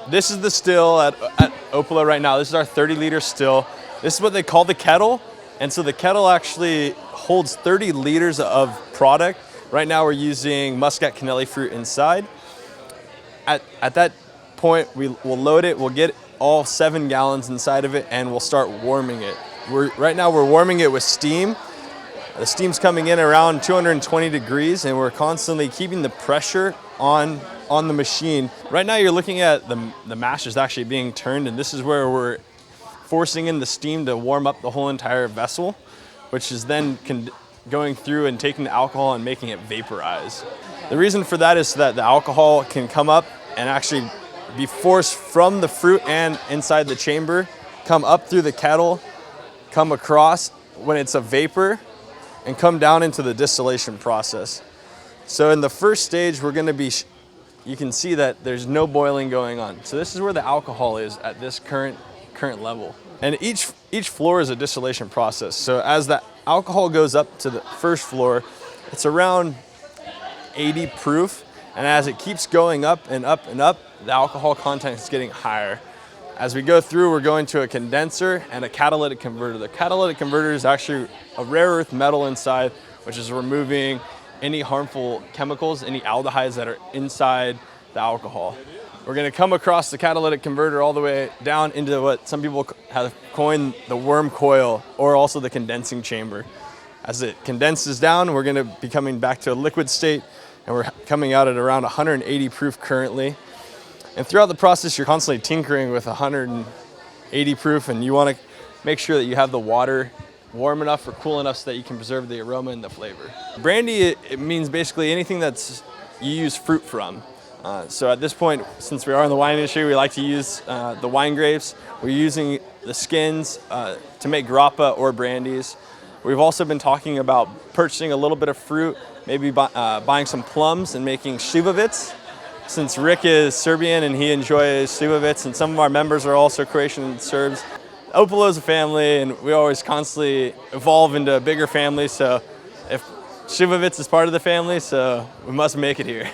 This is the still at Opolo right now. This is our 30-liter still. This is what they call the kettle. And so the kettle actually holds 30 liters of product. Right now we're using Muscat Canelli fruit inside. At that point, we'll load it, we'll get all 7 gallons inside of it, and we'll start warming it. Right now we're warming it with steam. The steam's coming in around 220 degrees, and we're constantly keeping the pressure on the machine. Right now you're looking at the mash is actually being turned, and this is where we're forcing in the steam to warm up the whole entire vessel, which is then going through and taking the alcohol and making it vaporize. The reason for that is so that the alcohol can come up and actually be forced from the fruit and inside the chamber, come up through the kettle, come across when it's a vapor, and come down into the distillation process. So in the first stage, we're gonna be, you can see that there's no boiling going on. So this is where the alcohol is at this current level. And each floor is a distillation process. So as the alcohol goes up to the first floor, it's around 80 proof. And as it keeps going up and up and up, the alcohol content is getting higher. As we go through, we're going to a condenser and a catalytic converter. The catalytic converter is actually a rare earth metal inside, which is removing any harmful chemicals, any aldehydes that are inside the alcohol. We're gonna come across the catalytic converter all the way down into what some people have coined the worm coil, or also the condensing chamber. As it condenses down, we're gonna be coming back to a liquid state, and we're coming out at around 180 proof currently. And throughout the process, you're constantly tinkering with 180 proof, and you wanna make sure that you have the water warm enough or cool enough so that you can preserve the aroma and the flavor. Brandy, it means basically anything that's you use fruit from. So at this point, since we are in the wine industry, we like to use the wine grapes. We're using the skins to make grappa or brandies. We've also been talking about purchasing a little bit of fruit, maybe buying some plums and making slivovitz. Since Rick is Serbian and he enjoys slivovitz, and some of our members are also Croatian Serbs, Opolo is a family, and we always constantly evolve into a bigger family. So if slivovitz is part of the family, so we must make it here.